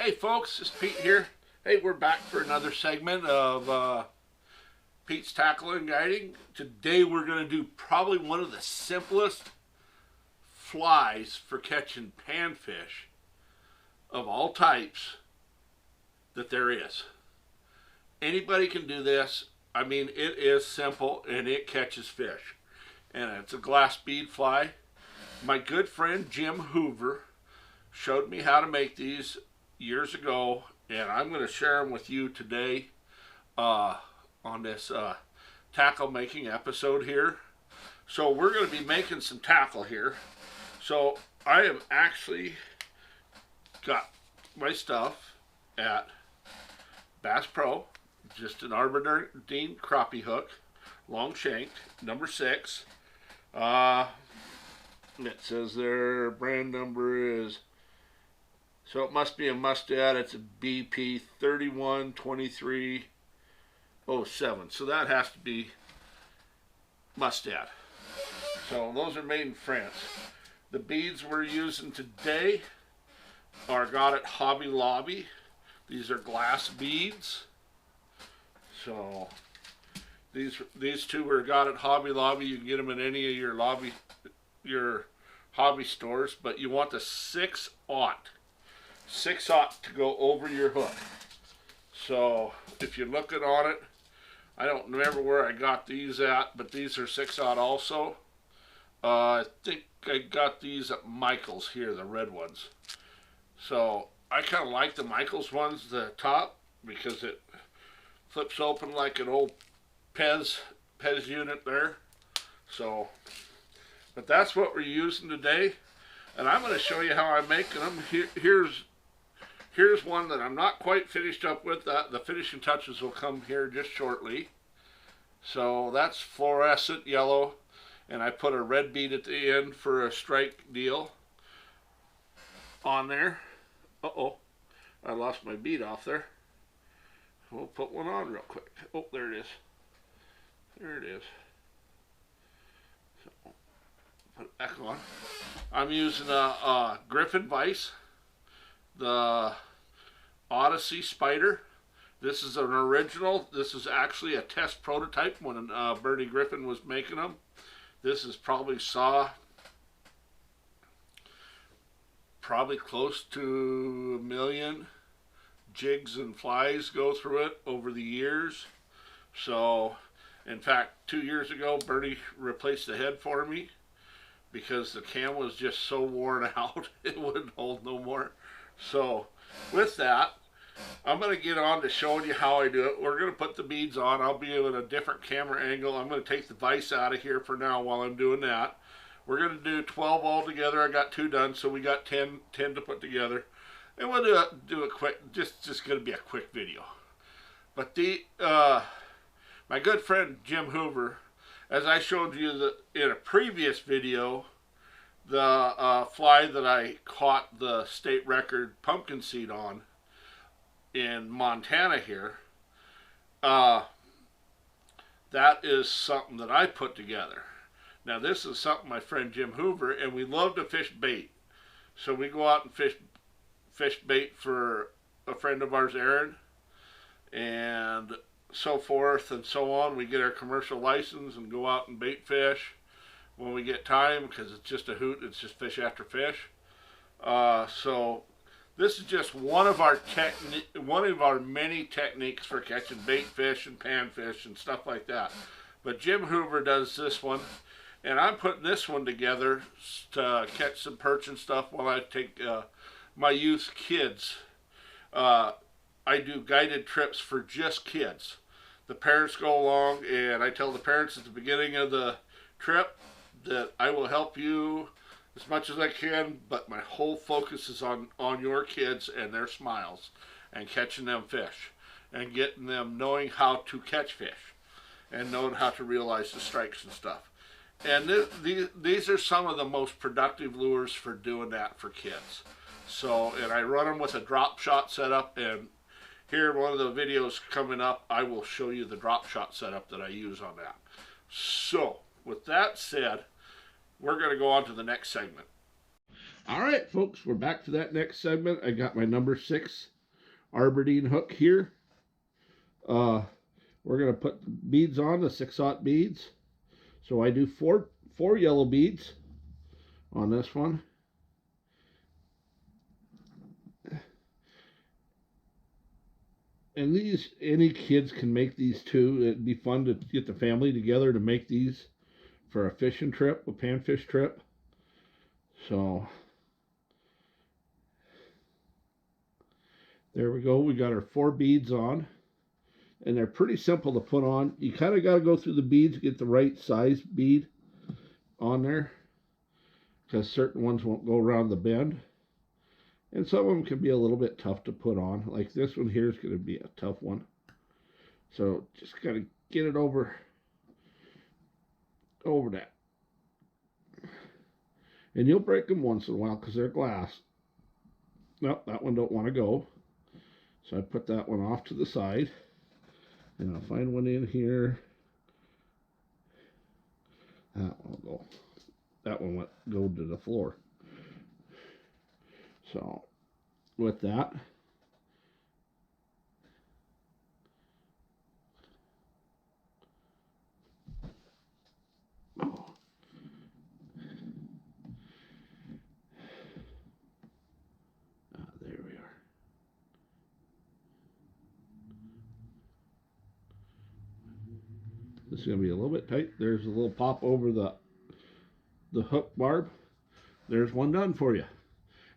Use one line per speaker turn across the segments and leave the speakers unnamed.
Hey folks, it's Pete here. Hey, we're back for another segment of Pete's Tackle and Guiding. Today we're going to do probably one of the simplest flies for catching panfish of all types that there is. Anybody can do this. I mean, it is simple and it catches fish. And it's a glass bead fly. My good friend Jim Hoover showed me how to make these years ago, and I'm going to share them with you today on this tackle making episode here. So we're going to be making some tackle here. So I have actually got my stuff at Bass Pro, just an Aberdeen crappie hook, long shanked, number 6. It says their brand number is, so it must be a mustad. It's a BP 312307. So that has to be mustad. So those are made in France. The beads we're using today are got at Hobby Lobby. These are glass beads. So these two were got at Hobby Lobby. You can get them in any of your hobby stores, but you want the 6/0. 6/0 to go over your hook. So if you're looking on it, I don't remember where I got these at, but these are 6/0 also. I think I got these at Michael's here, the red ones. So I kind of like the Michael's ones, the top, because it flips open like an old Pez unit there. So, but that's what we're using today, and I'm going to show you how I'm making them. Here's one that I'm not quite finished up with. The finishing touches will come here just shortly. So that's fluorescent yellow, and I put a red bead at the end for a strike deal on there. Uh-oh, I lost my bead off there. We'll put one on real quick. Oh, there it is. There it is. So, put it back on. I'm using a Griffin vise, the Odyssey Spider. This is an original. This is actually a test prototype when Bernie Griffin was making them. This is probably close to 1 million jigs and flies go through it over the years. So, in fact, 2 years ago, Bernie replaced the head for me because the cam was just so worn out, it wouldn't hold no more. So, with that, I'm going to get on to showing you how I do it. We're going to put the beads on. I'll be in a different camera angle. I'm going to take the vise out of here for now while I'm doing that. We're going to do 12 all together. I got 2 done, so we got 10 to put together. And we'll do a quick, just going to be a quick video. But my good friend Jim Hoover, as I showed you in a previous video, the fly that I caught the state record pumpkin seed on in Montana here, that is something that I put together. Now this is something my friend Jim Hoover, and we love to fish bait. So we go out and fish bait for a friend of ours, Aaron, and so forth and so on. We get our commercial license and go out and bait fish when we get time, because it's just a hoot. It's just fish after fish. So this is just one of our many techniques for catching bait fish and panfish and stuff like that. But Jim Hoover does this one, and I'm putting this one together to catch some perch and stuff while I take my youth kids. I do guided trips for just kids. The parents go along, and I tell the parents at the beginning of the trip that I will help you as much as I can, but my whole focus is on your kids and their smiles and catching them fish and getting them knowing how to catch fish and knowing how to realize the strikes and stuff. And these are some of the most productive lures for doing that for kids. So, and I run them with a drop shot setup, and here, one of the videos coming up, I will show you the drop shot setup that I use on that. So, with that said, we're going to go on to the next segment. All right, folks, we're back to that next segment. I got my number 6 Aberdeen hook here. We're going to put beads on, the 6/0 beads. So I do four yellow beads on this one. And these, any kids can make these too. It'd be fun to get the family together to make these for a fishing trip, a panfish trip. So there we go. We got our 4 beads on. And they're pretty simple to put on. You kind of got to go through the beads to get the right size bead on there, because certain ones won't go around the bend. And some of them can be a little bit tough to put on. Like this one here is going to be a tough one. So just got to get it over that. And you'll break them once in a while because they're glass. Nope, that one don't want to go. So I put that one off to the side. And I'll find one in here. That one will go. That one went go to the floor. So with that, there we are. This is going to be a little bit tight. There's a little pop over the hook barb. There's one done for you.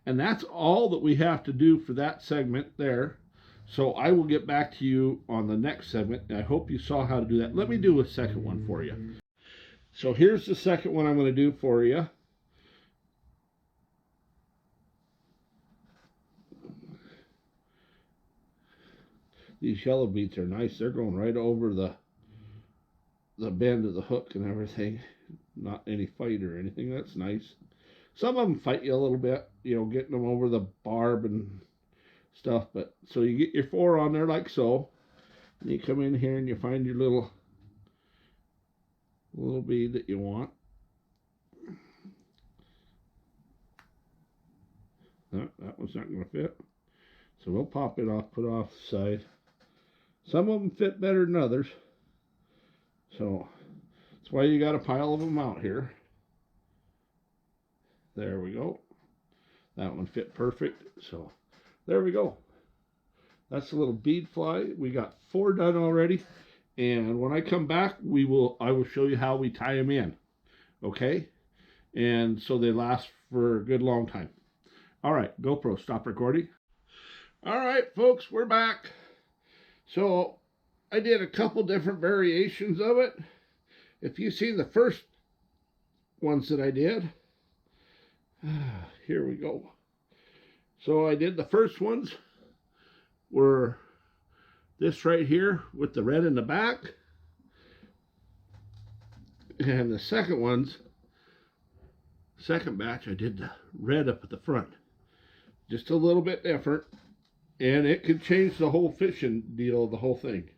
And that's all that we have to do for that segment there. So I will get back to you on the next segment. I hope you saw how to do that. Let me do a second one for you. So here's the second one I'm going to do for you. These yellow beads are nice. They're going right over the bend of the hook and everything. Not any fight or anything. That's nice. Some of them fight you a little bit, you know, getting them over the barb and stuff. But so you get your 4 on there like so. And you come in here and you find your little bead that you want. That one's not going to fit. So we'll pop it off, put it off the side. Some of them fit better than others. So that's why you got a pile of them out here. There we go. That one fit perfect. So there we go. That's a little bead fly. We got 4 done already. And when I come back, I will show you how we tie them in. Okay? And so they last for a good long time. All right, GoPro, stop recording. All right, folks, we're back. So I did a couple different variations of it. If you see the first ones that I did, here we go. So I did the first ones were this right here with the red in the back. And the second ones, second batch, I did the red up at the front. Just a little bit different. And it could change the whole fishing deal, the whole thing.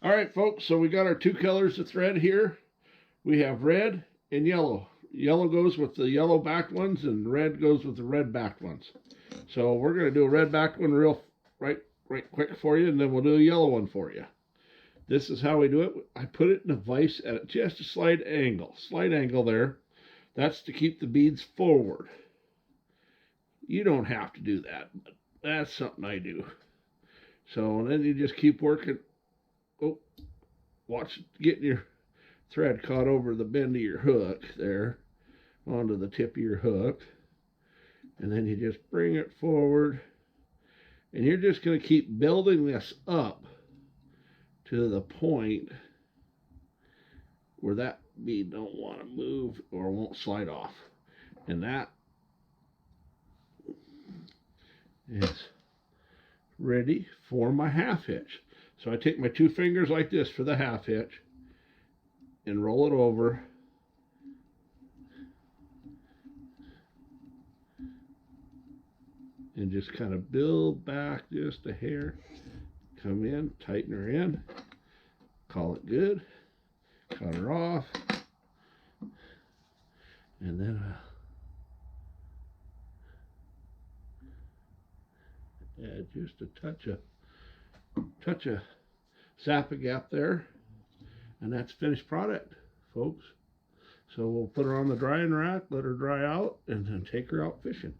All right, folks, so we got our 2 colors of thread here. We have red and yellow. Yellow goes with the yellow backed ones and red goes with the red backed ones. So we're going to do a red backed one right quick for you, and then we'll do a yellow one for you. This is how we do it. I put it in a vise at just a slight angle there. That's to keep the beads forward. You don't have to do that, but that's something I do. So then you just keep working. Oh, watch getting your thread caught over the bend of your hook there, onto the tip of your hook. And then you just bring it forward. And you're just going to keep building this up to the point where that bead don't want to move or won't slide off. And that is ready for my half hitch. So I take my 2 fingers like this for the half hitch and roll it over. And just kind of build back just a hair. Come in, tighten her in, call it good, cut her off, and then add just a touch of Zap-A-Gap there, and that's finished product, folks. So we'll put her on the drying rack, let her dry out, and then take her out fishing.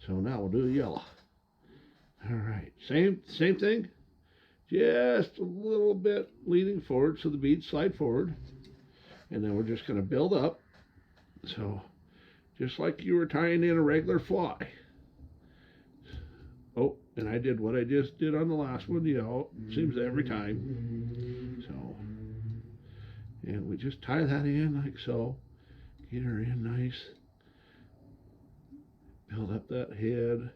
So now we'll do a yellow. All right, same thing, just a little bit leaning forward so the beads slide forward, and then we're just going to build up. So just like you were tying in a regular fly. Oh, and I did what I just did on the last one, yellow. Seems every time. So, and we just tie that in like so. Get her in nice. Build up that head.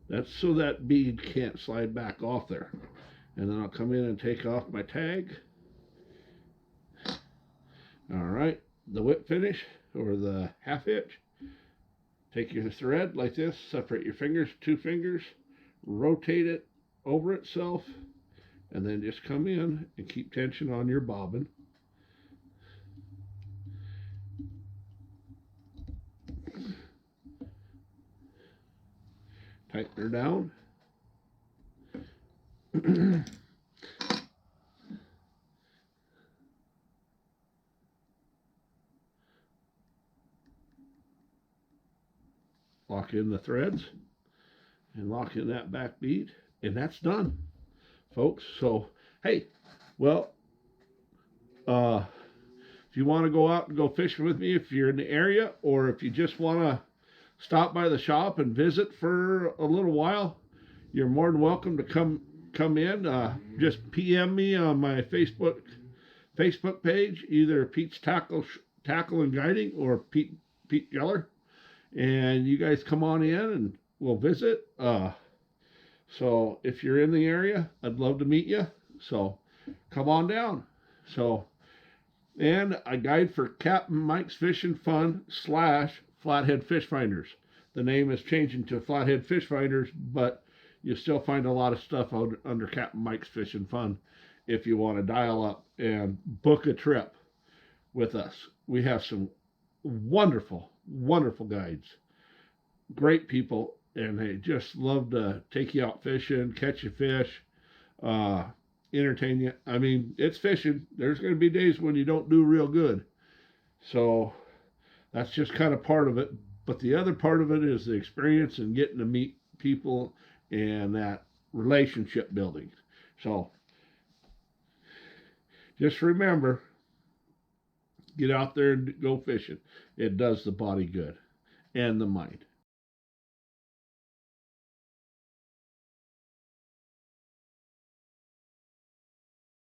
That's so that bead can't slide back off there. And then I'll come in and take off my tag. All right, the whip finish or the half hitch. Take your thread like this, separate your fingers, 2 fingers, rotate it over itself, and then just come in and keep tension on your bobbin. Tighten her down. Lock in the threads and lock in that back bead, and that's done, folks. So hey, well, if you want to go out and go fishing with me, if you're in the area, or if you just want to stop by the shop and visit for a little while, you're more than welcome to come in. Just PM me on my Facebook page, either Pete's Tackle and Guiding or Pete Geller, and you guys come on in and we'll visit. So if you're in the area, I'd love to meet you. So come on down. So, and I guide for Captain Mike's Fishing Fun / Flathead Fish Finders. The name is changing to Flathead Fish Finders, but you still find a lot of stuff out under Captain Mike's Fishing Fun if you want to dial up and book a trip with us. We have some wonderful guides, great people, and they just love to take you out fishing, catch you fish, entertain you. I mean, it's fishing. There's going to be days when you don't do real good. So that's just kind of part of it. But the other part of it is the experience and getting to meet people and that relationship building. So just remember, get out there and go fishing. It does the body good and the mind.